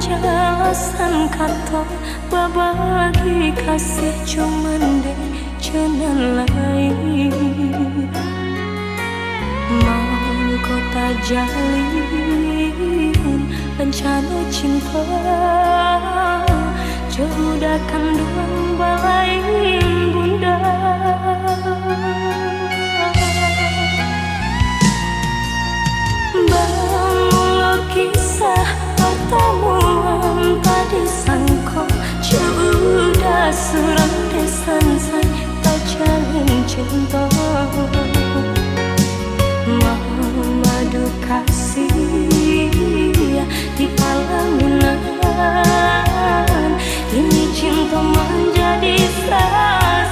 jelasan kata berbagi kasih cuman deh jalan lain. Mau kau tak jalin rencana cinta, jauhkan doang balai bunda. Bangun kisah pertemuan tadi sangko, sudah suram desan say tak jalin cinta. Madu kasih di pelaminan, ini cinta menjadi salah.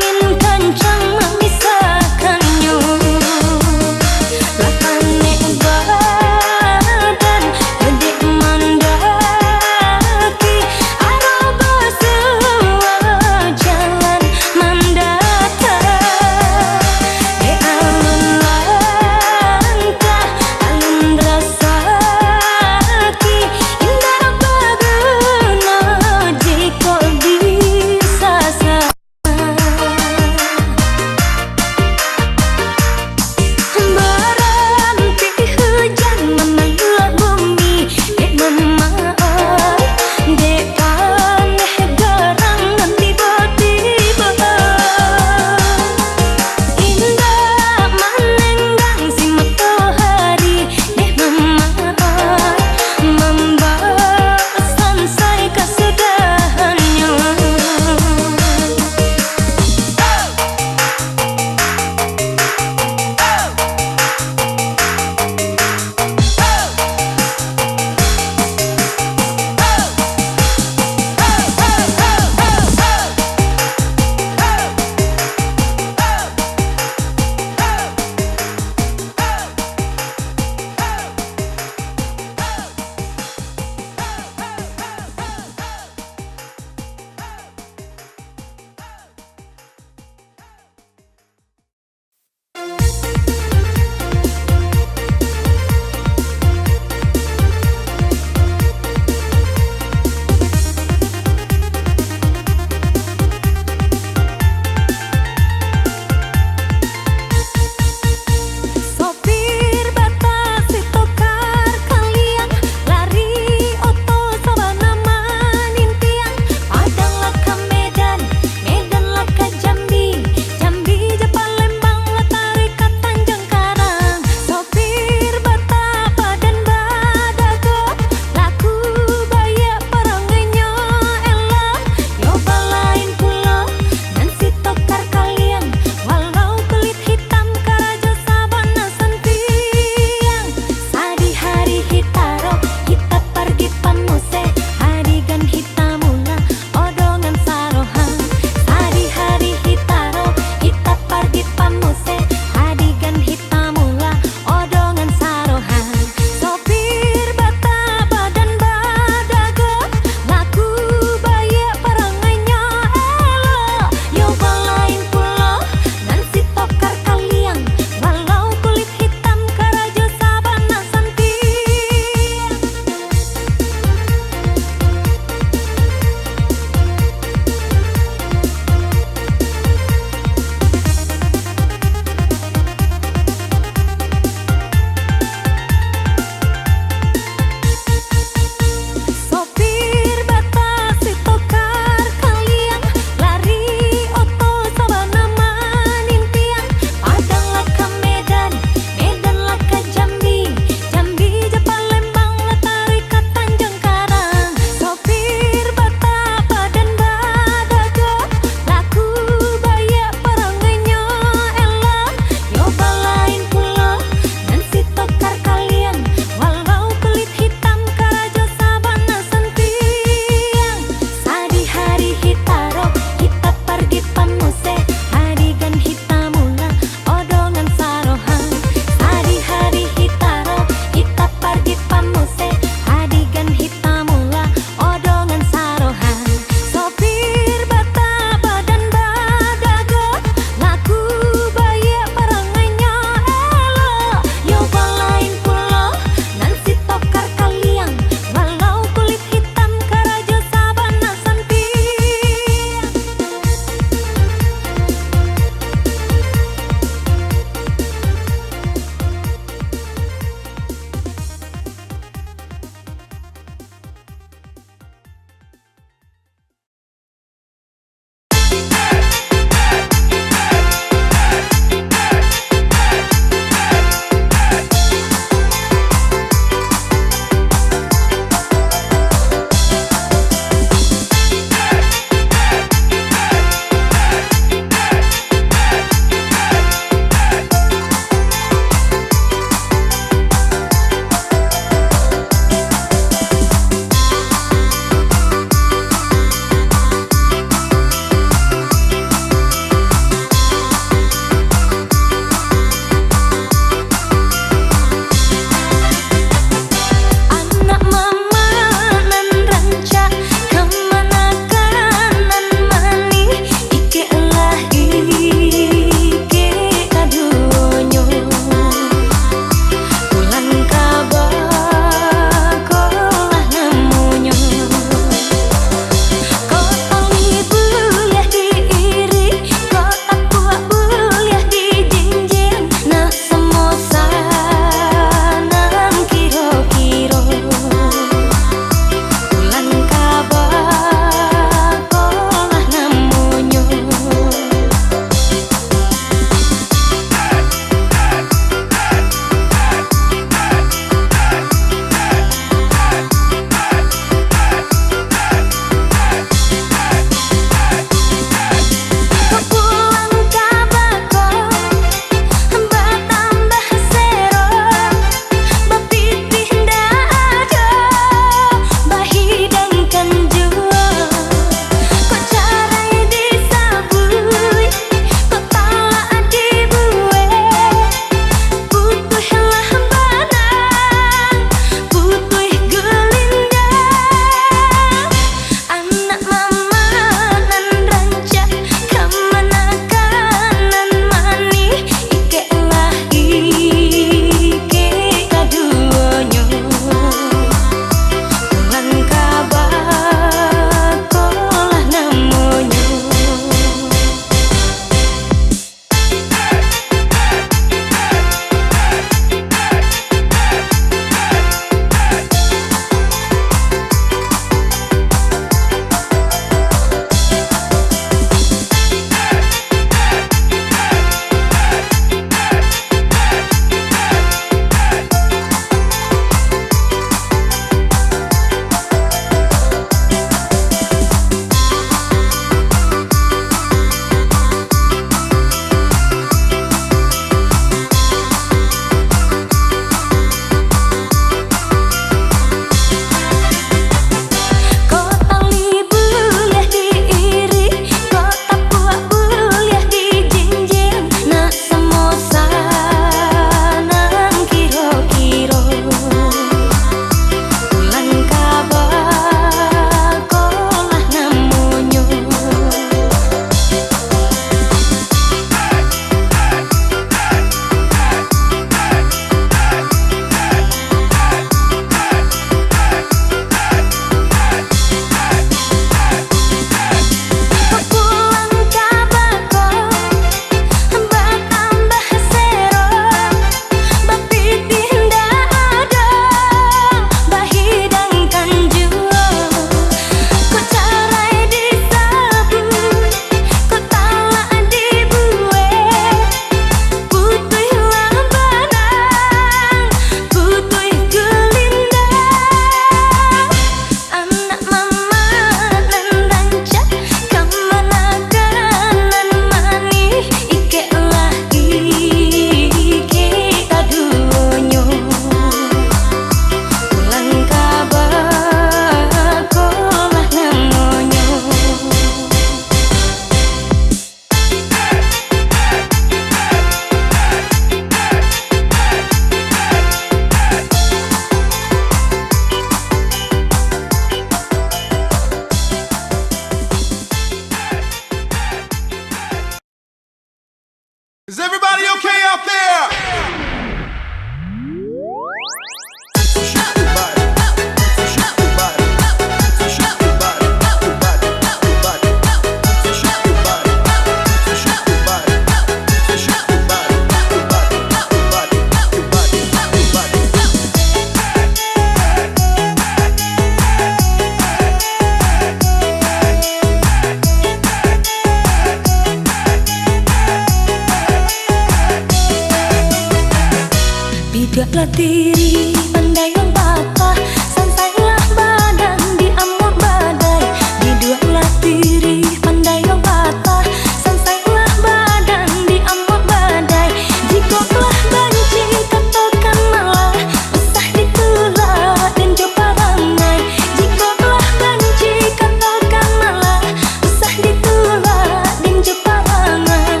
Tidaklah diri pandai yang patah, sansailah badan di amur badai. Tidaklah diri pandai yang patah, sansailah badan di amur badai. Jika telah benci katakan malah, usah ditolak dan coba rangai. Jika telah benci katakan malah, usah ditolak dan coba rangai.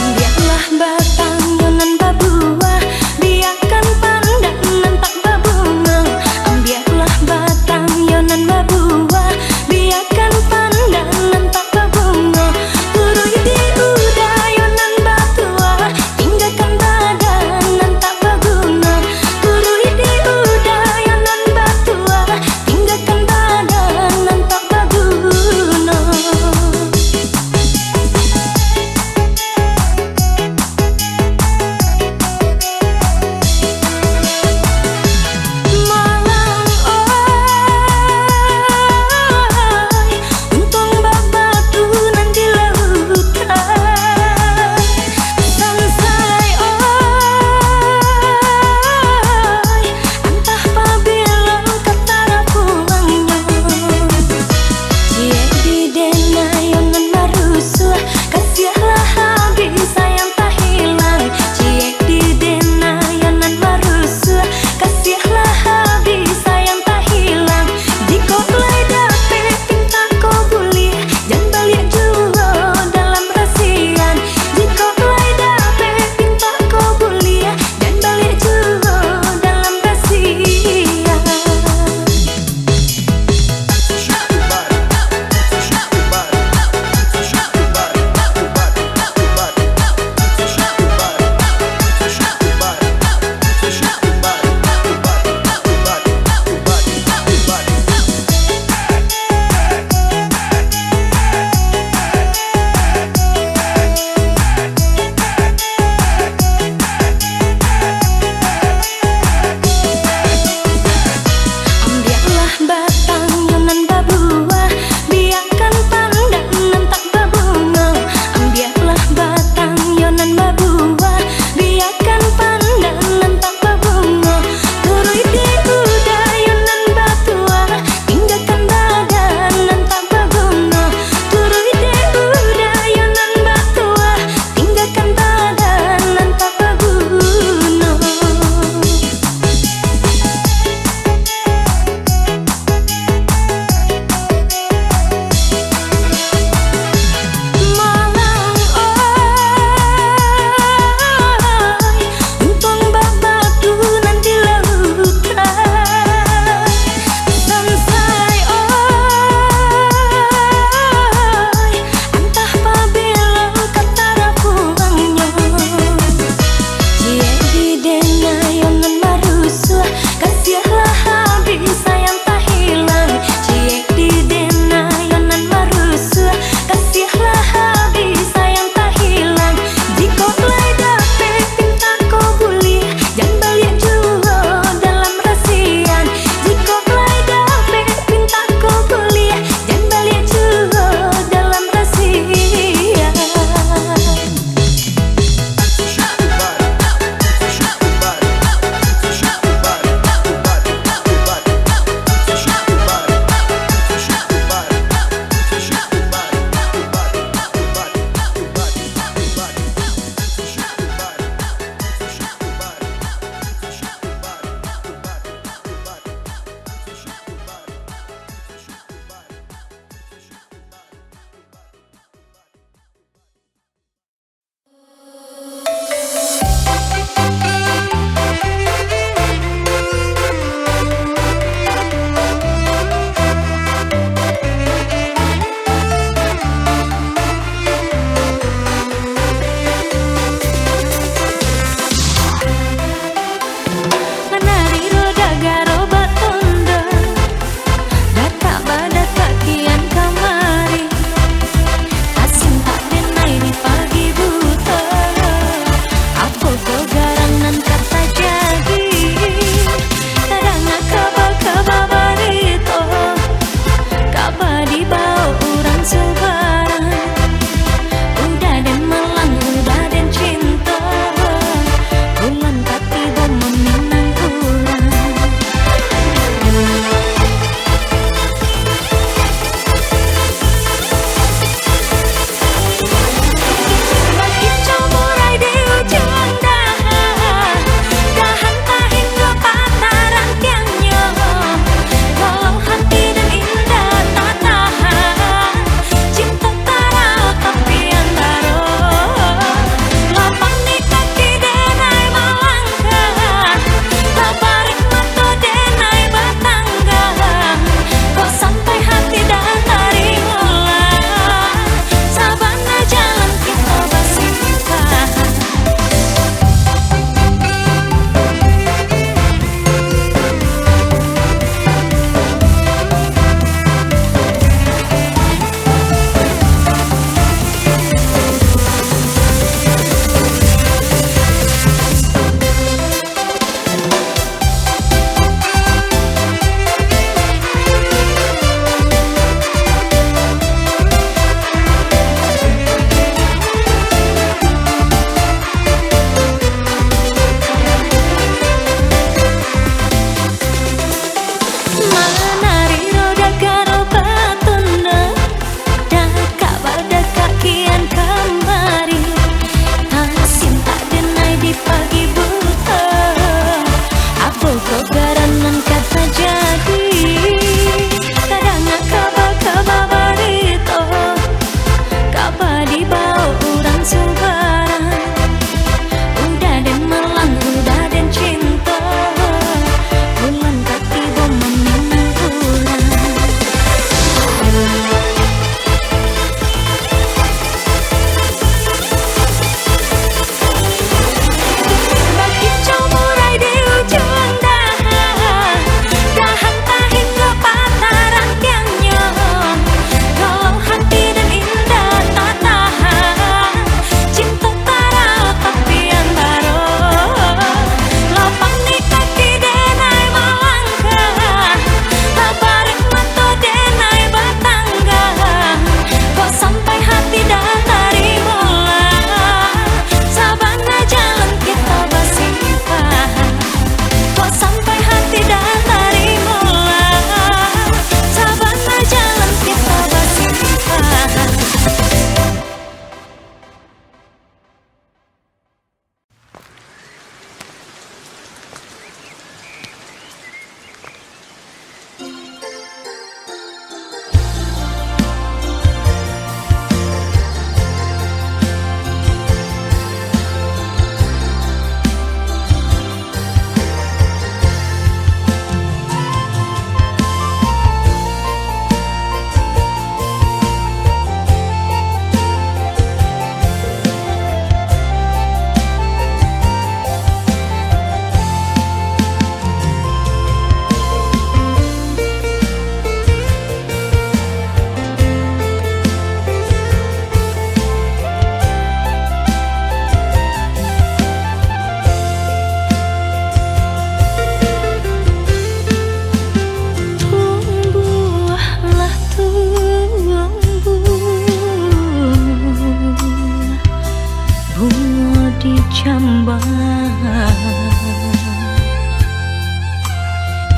Ambillah batang yonan babua, biarkan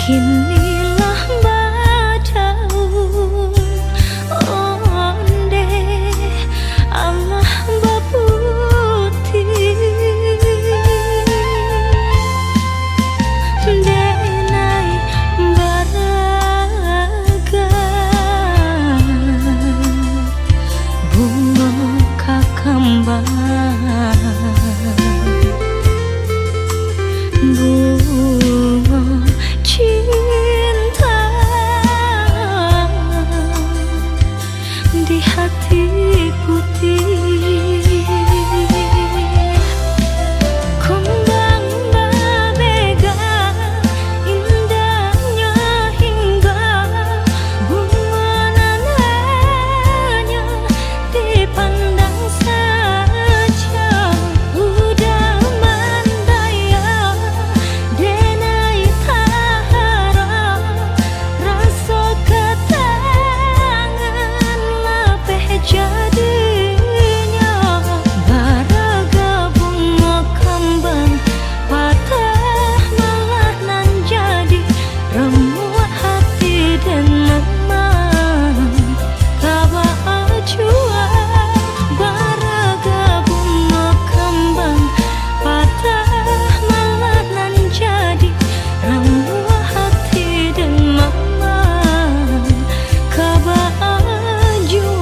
Kinilah badaun onde Allah baputi denai baraga bunga kakambang bunga cinta di hati putih kumbang babega indahnya hingga bunga nananya dipandang saja udah mandaya denai tahara rasa ketangan lapeh jadinya baraga bunga kembang patah malah nan jadi remuk hati dan memang kaba jua baraga bunga kembang patah malah nan jadi remuk hati dan memang kaba jua.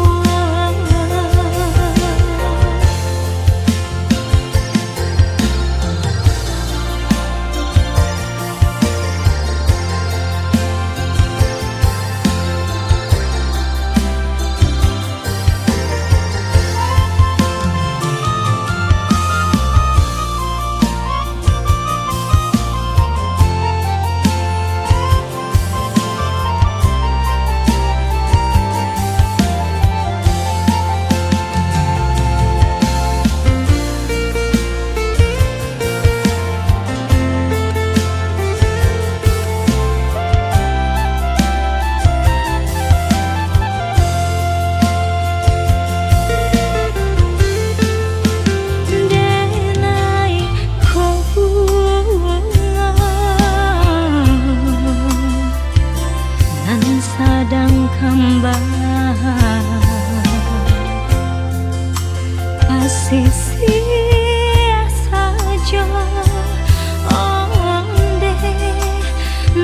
Denai kau bunga nan sadang kembang pasisi saja onde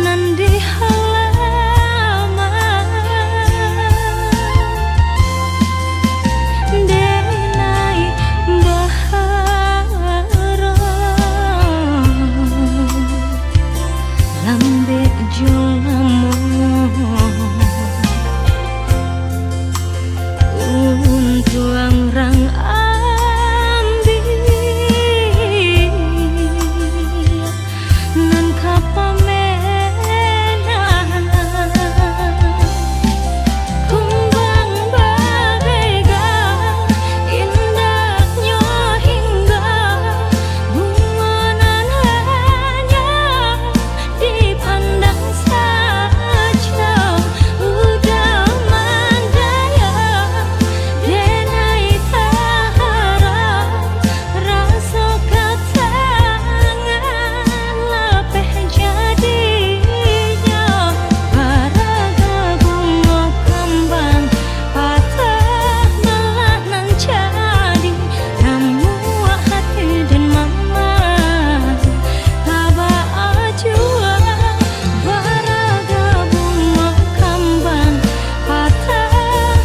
nan di halaman denai bahara lambe jolamu untuang rang ambil nan kapamenan kumbang babega indahnya hingga bunga nananya dipandang saja udah mandaya denai tahara rasa ketangan lapeh jadinya baraga bunga kembang patah malah nan jadi remuk hati dan mama kaba jua baraga bunga kembang patah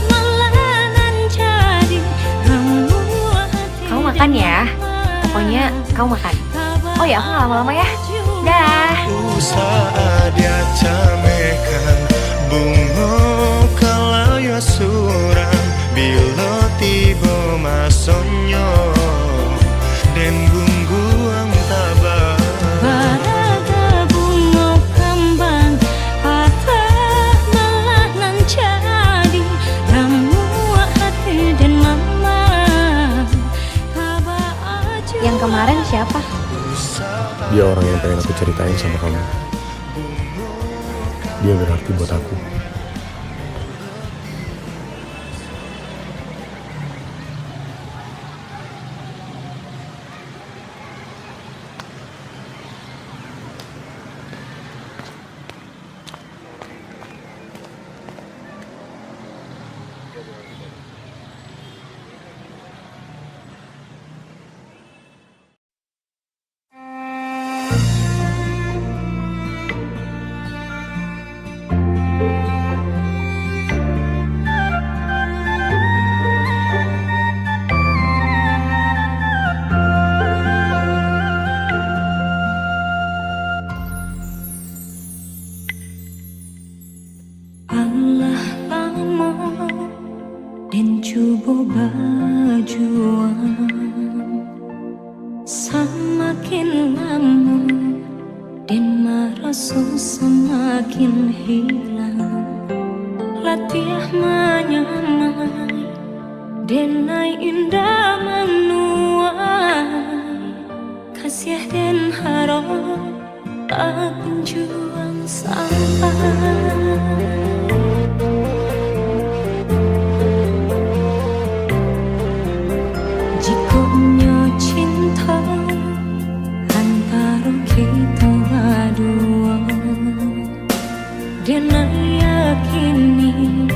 malah nan jadi remuk hati. Kamu makan ya. Pokoknya kamu makan. Oh ya, aku nggak lama-lama ya. Dah. Usaha dia camekan bunga kalau ya surang bila tiba masonyo dan bungguang tabah Baraga bunga kembang patah malah nan jadi remuk hati dan mama kaba Yang kemarin siapa? Dia orang yang pengen aku ceritain sama kamu. Dia berarti buat aku. semakin lama dan merasa semakin hilang. Latiah menyamai denai indah menuai, kasih dan harap tak kunjung sampai. Jikonya cinta antara kita berdua, dan yakini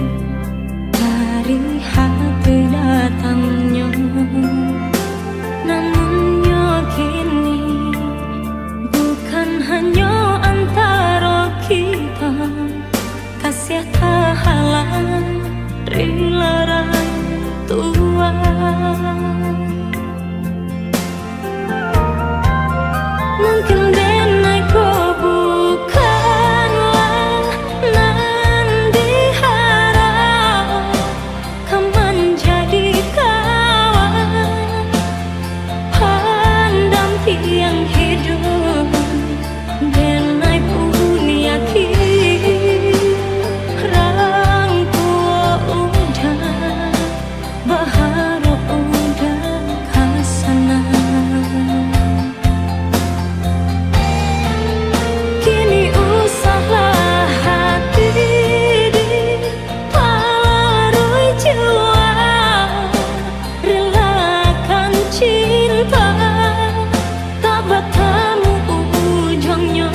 dari hati datangnya. Namun yakini bukan hanya antara kita, kasih tak halang rela tua. Mungkin denai kau bukanlah nan diharap, kau menjadi kawan pendamping hidup. Denai pun yakin rangkua udah berharap udah kasana. Kini usahlah hati dipalarui jiwa, relakan cinta tak bertemu ujungnya.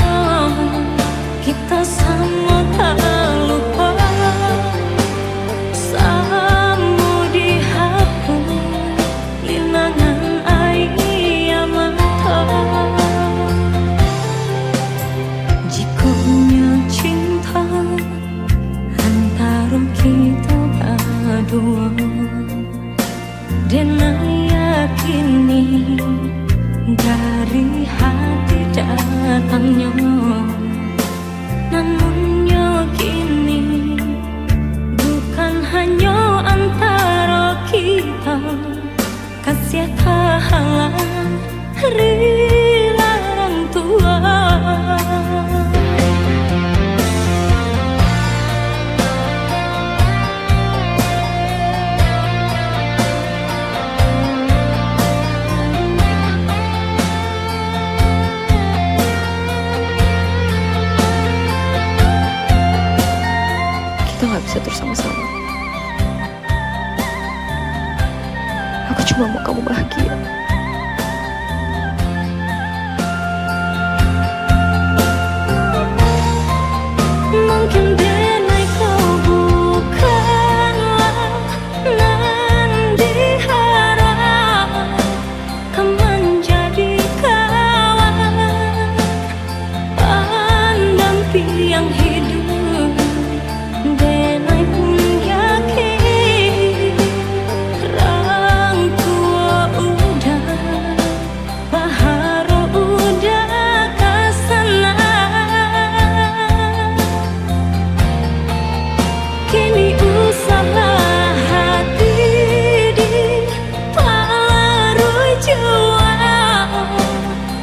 Kita sama tak lupa, sama dihapus linangan air mata. Jikonya cinta antara kita berdua, dan yakini dari hati datangnya. Namun yakini bukan hanya antara kita, kasih tak halang rela orang tua. Kita gak bisa terus sama-sama. Aku cuma mau kamu bahagia. Mungkin denai kau bukanlah nan diharap, kau menjadi kawan pendamping hidup. Denai pun yakin rangkua udah berharap udah kasana. Kini usahlah hati dipalarui jiwa,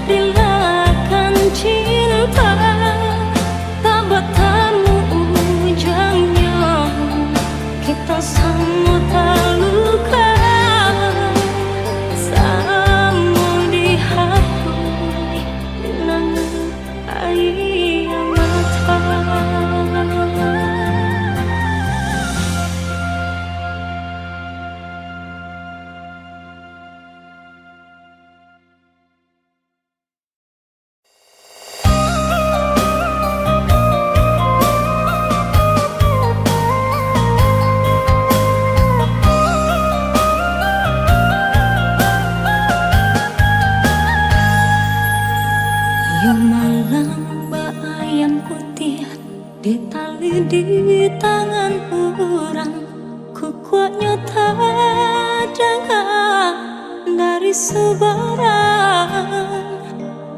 relakan cinta tak bertemu ujungnya. Kita sama tak luka, sama dihapus linangan air mata. Ya malam bayang putih di tali di tangan orang, ku kuatnya tak dengar dari sebarang.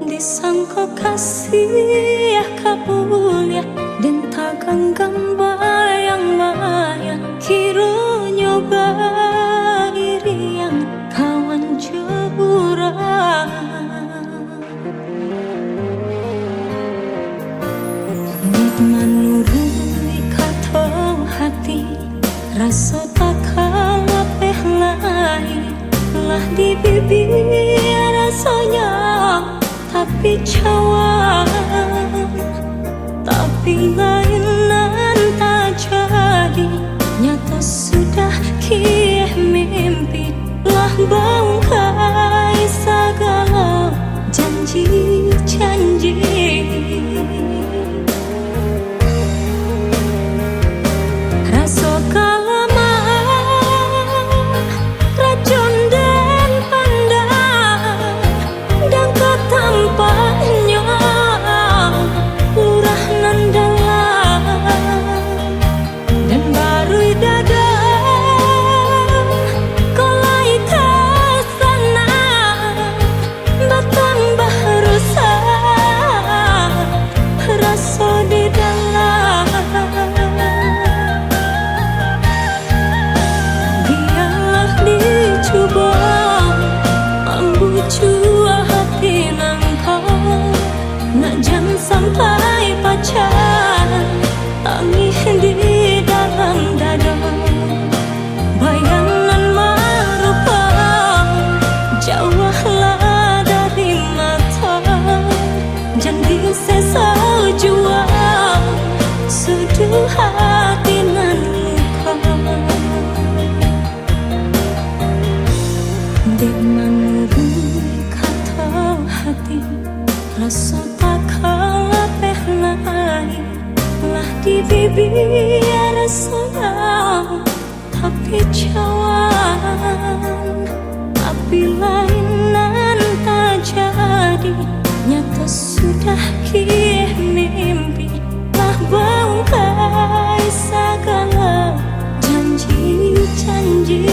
Disangka kasih kabulia dan tak genggam bayang-bayang, kiranya bairi yang kawan jeburan. di bibir rasanya, tapi cawan, tapi lainan tak jadi. Nyata sudah kih mimpi, telah bangkai segala janji-janji. Rasa kalama racun dan pandang, dan ketampaknya lurah nan dalam, dan baru dada kolai ke sana, bertambah rusak rasa di dalam. Biarlah dicoba membujuk hati nangkau, nak jangan sampai pacar tangih di dalam dada. Bayangan merupa jauhlah dari mata, jangan sesa jua suduh hati nan luka. Dek menurut kata hati, rasa tak kalah lain, lah di bibir sayang, tapi cawan, tapi lainan tak jadi. Nyata sudah kih mimpi, lah bangkai segala janji-janji.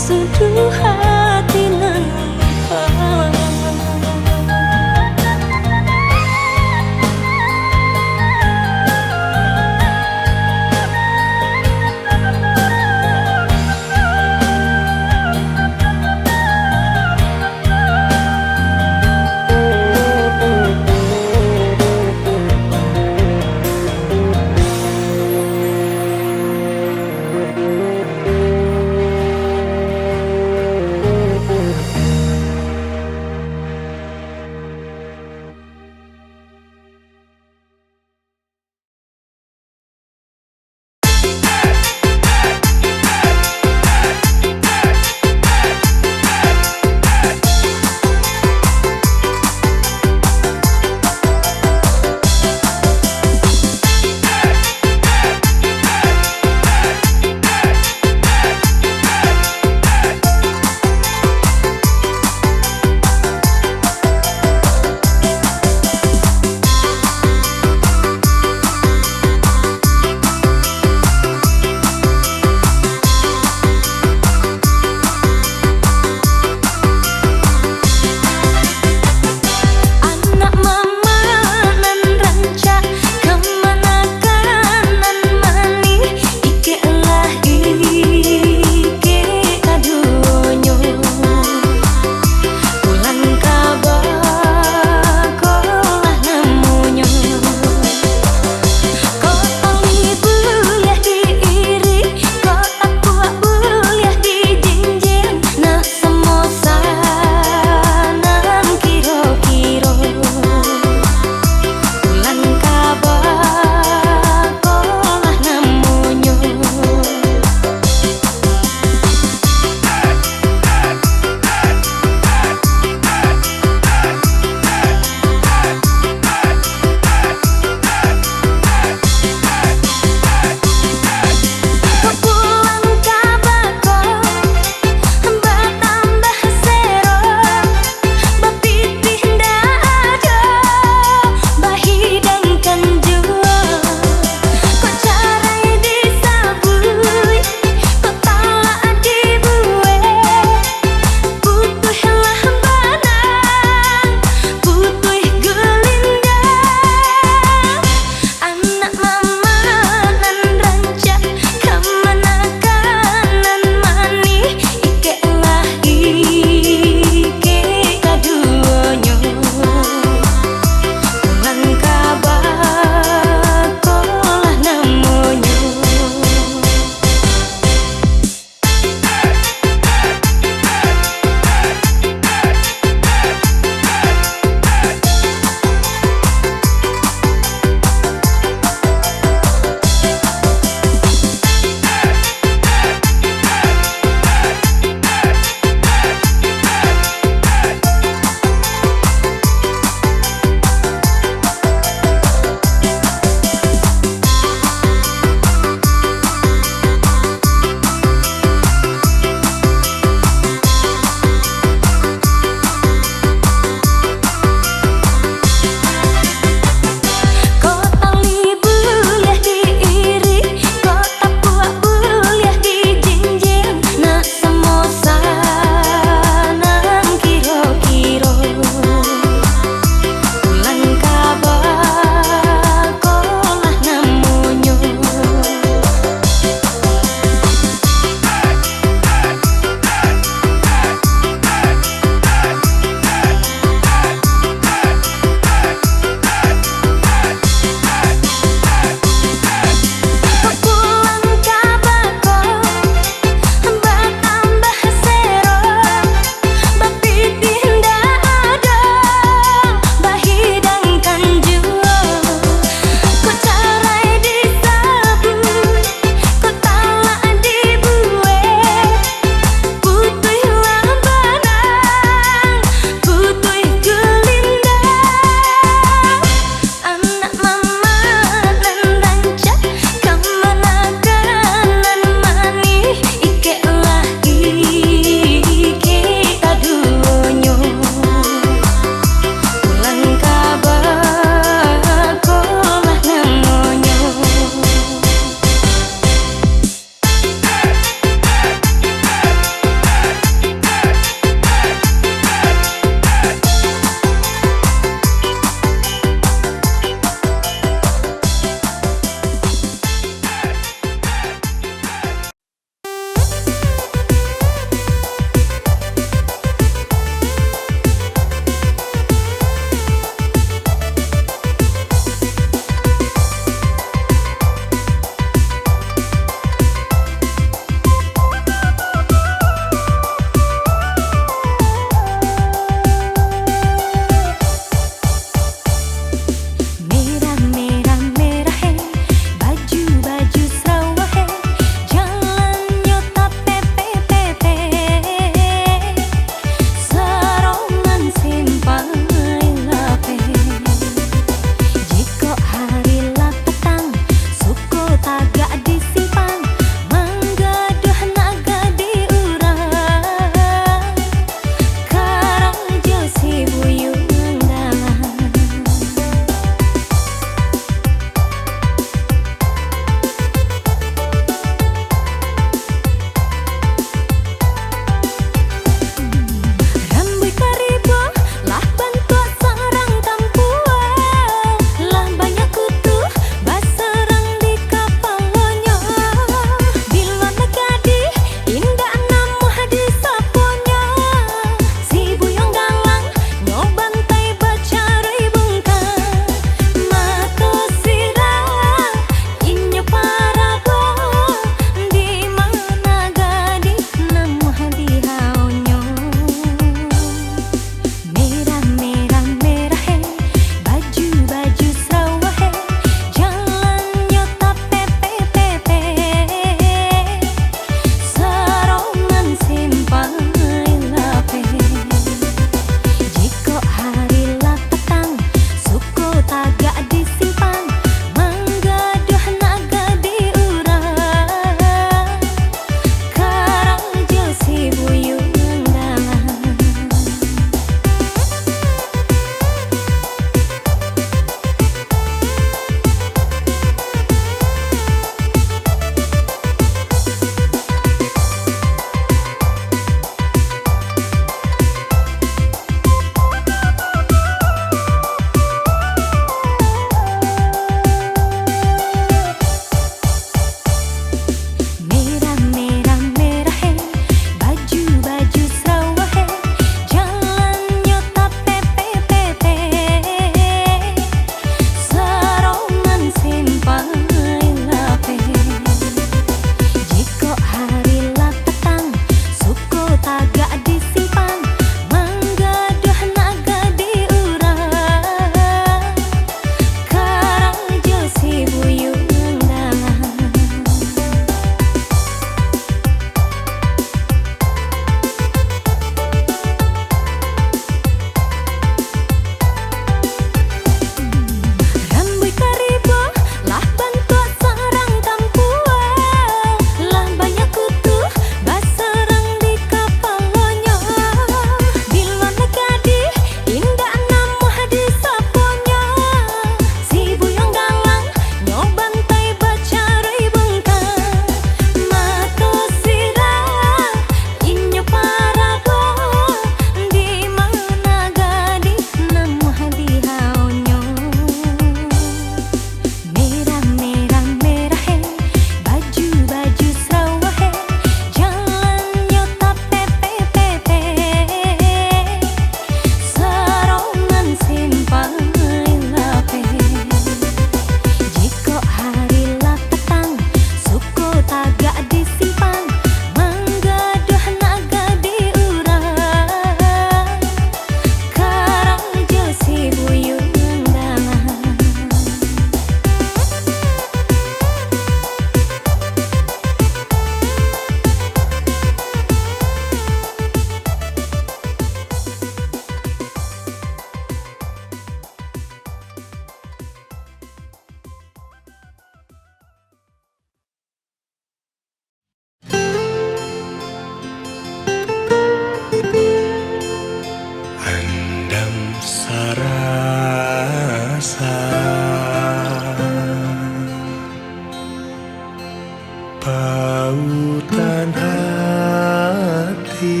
Pautan hati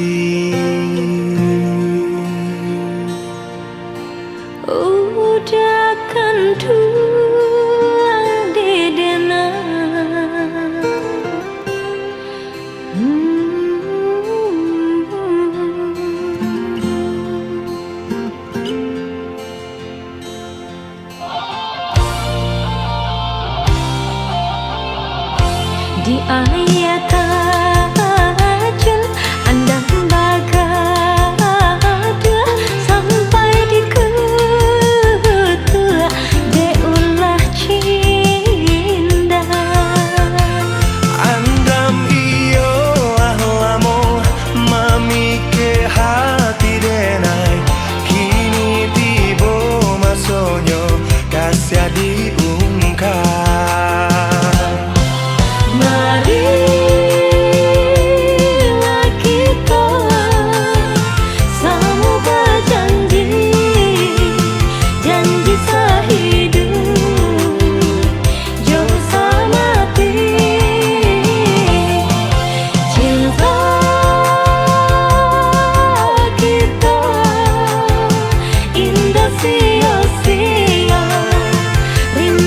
udah kan tuang dedena. Di ayat tajun andang bagada sampai di ketua deulah cinda. Andam iyo ahlamo mami ke hati denai kini tibo masonyo kasih diungkap. Marilah kita sama berjanji, janji sehidup jauh semati. Cinta kita indah sia-sia, rindu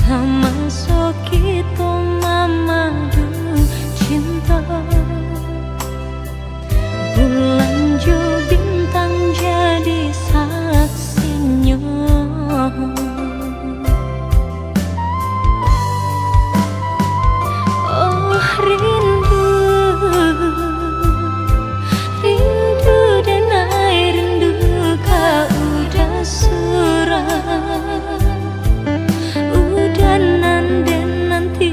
Sama-sama kita memadu cinta. Bulan jo bintang jadi saksinya. Oh rindu, rindu dan air rindu kau udah surah. Udanan dan nanti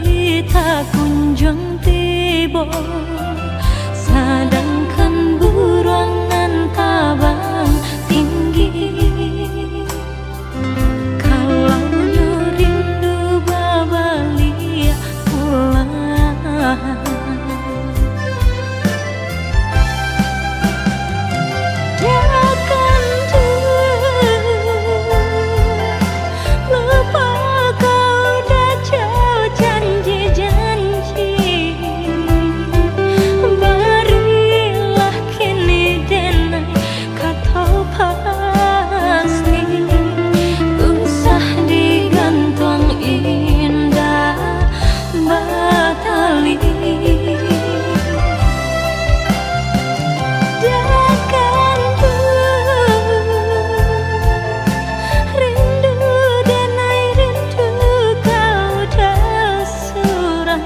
tak kunjung tiba. Sedangkan burongan tabang tinggi. Kalau rindu babalia pulang. Jangan lupa kau dah jauh janji-janji. Berilah kini denai kau tahu pasti. Usah digantung indah batali. Rindu dan air rindu kau dah surah.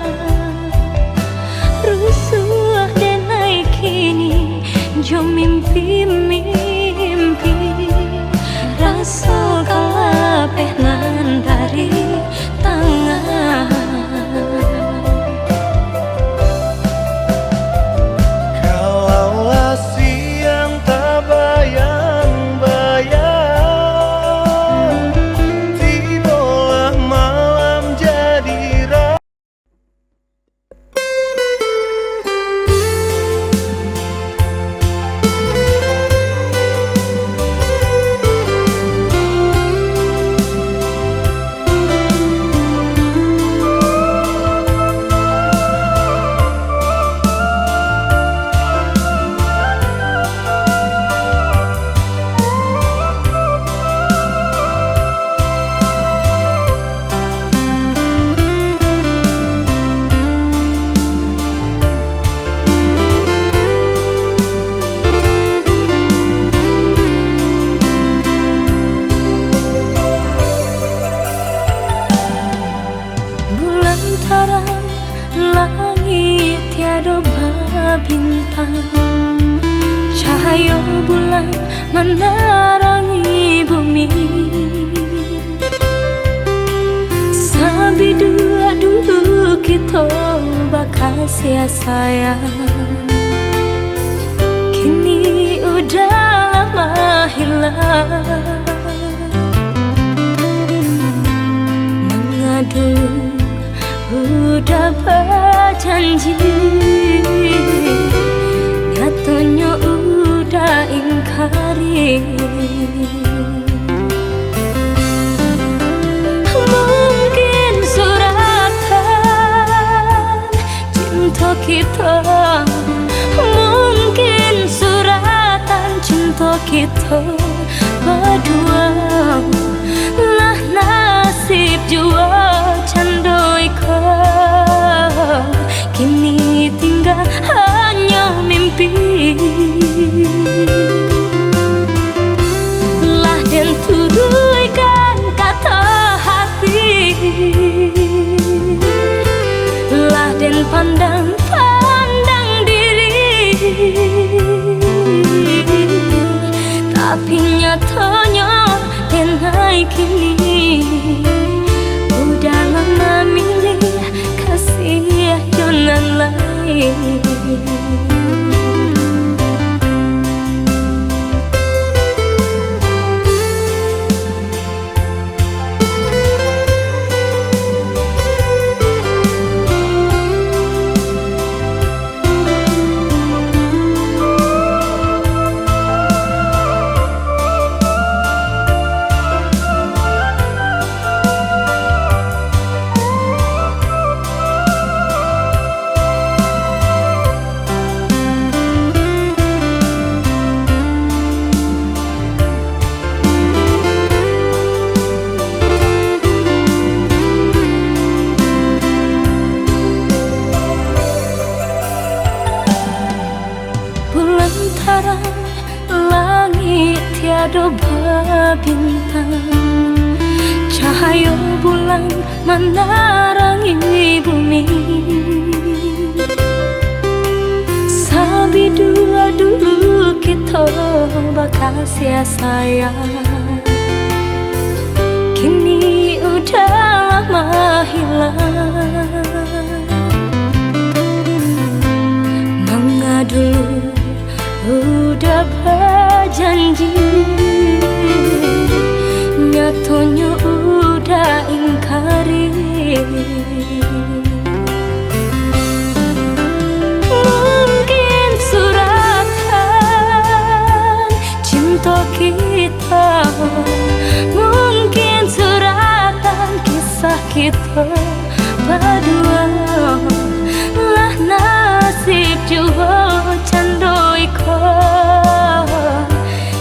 Rusuh dan naik kini jo mimpi-mimpi. Rasa kabeh nan dari tangan. Kalaulah siang tak bayang-bayang, tibalah malam jadi Bulan terang, langit tiada bintang. Cahaya bulan menerangi bumi. Sabi dua kita bakal sia-sayang. Kini udah lama hilang. Mengadu udah berjanji, nyatanya udah ingkari. Mungkin suratan cinta kita, mungkin suratan cinta kita berdua. Lah nasib jua candoi kau, kini tinggal hanya mimpi. Lah dan turunkan kata hati. Lah dan pandang-pandang diri. Tapi nyatanya denai kini udah lama milih kasih jonan lain. tiada bintang, cahaya bulan menerangi bumi. Sabi dulu kita bakal sayang, kini udah lama hilang. Dulu udah berjanji, nyatanya udah ingkari. Mungkin suratan cinta kita, mungkin suratan kisah kita berdua. Lah nasib juga candoi kau,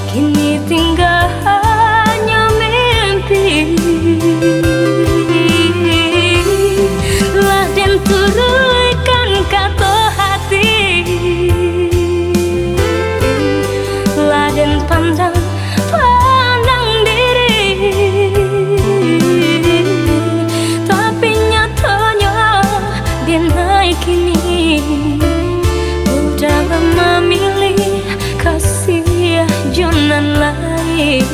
kini tinggal hanya mimpi. Lah dan turunkan kata hati, lah dan pandang diri. Tapi nyatanya dia naik kini udah memilih kasih jonan lain.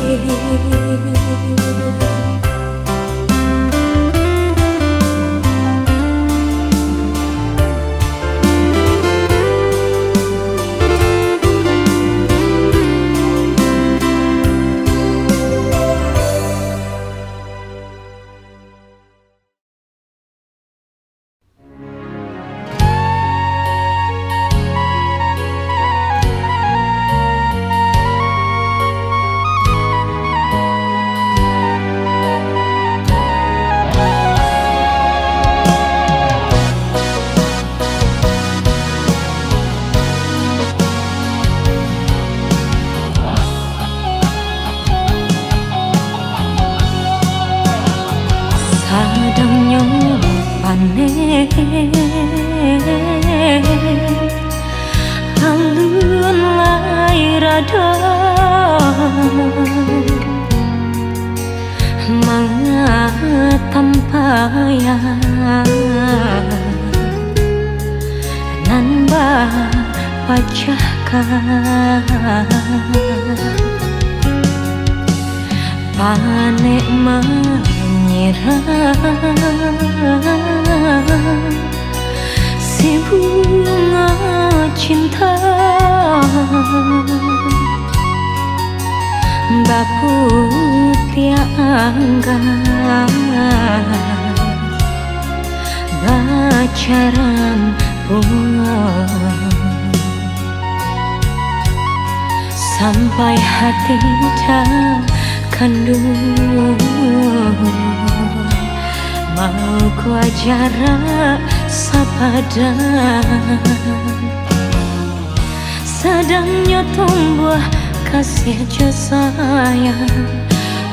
Sadangnya panen alun lai rada tampayang nan pacahkan panek menyerang si bunga cinta baputih anggan bacaran bunga sampai hati tak kandung. Mau ku ajara sapadan, sedangnya tumbuh kasih sayang.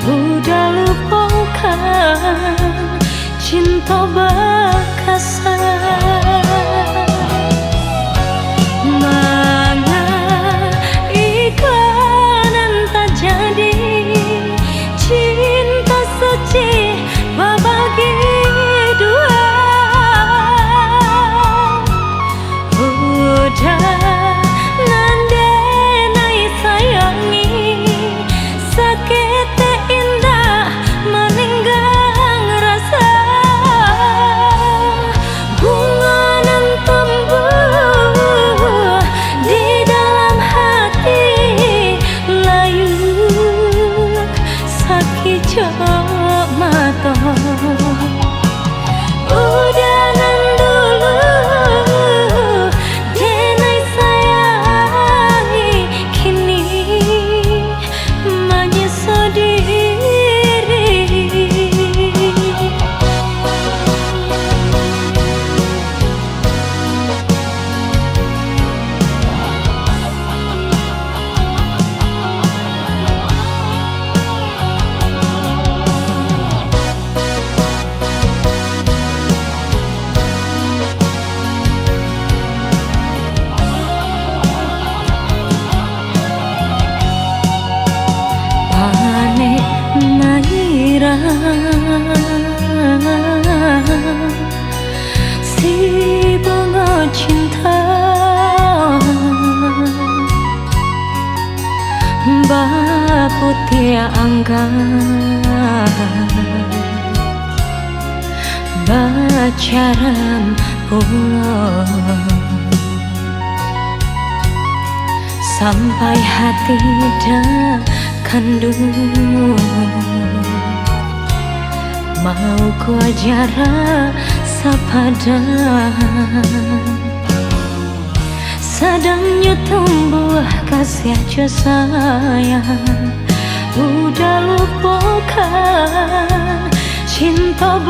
Udah lupakan cinta bekasan. Mana ikanan tak jadi cinta suci berbagi dua. Udah nandenai sayangi, sakit indah meninggang rasa. Bunga nan tumbuh di dalam hati, layu sakit jauh mata. Udah nan dulu denai sayangi, kini menyesal diri. si bunga cinta Baputih anggan Bacaran pulau Sampai hati dah kandung Mau ku ajar sepadan Sedangnya tumbuh kasih aja sayang Udah lupakan cinta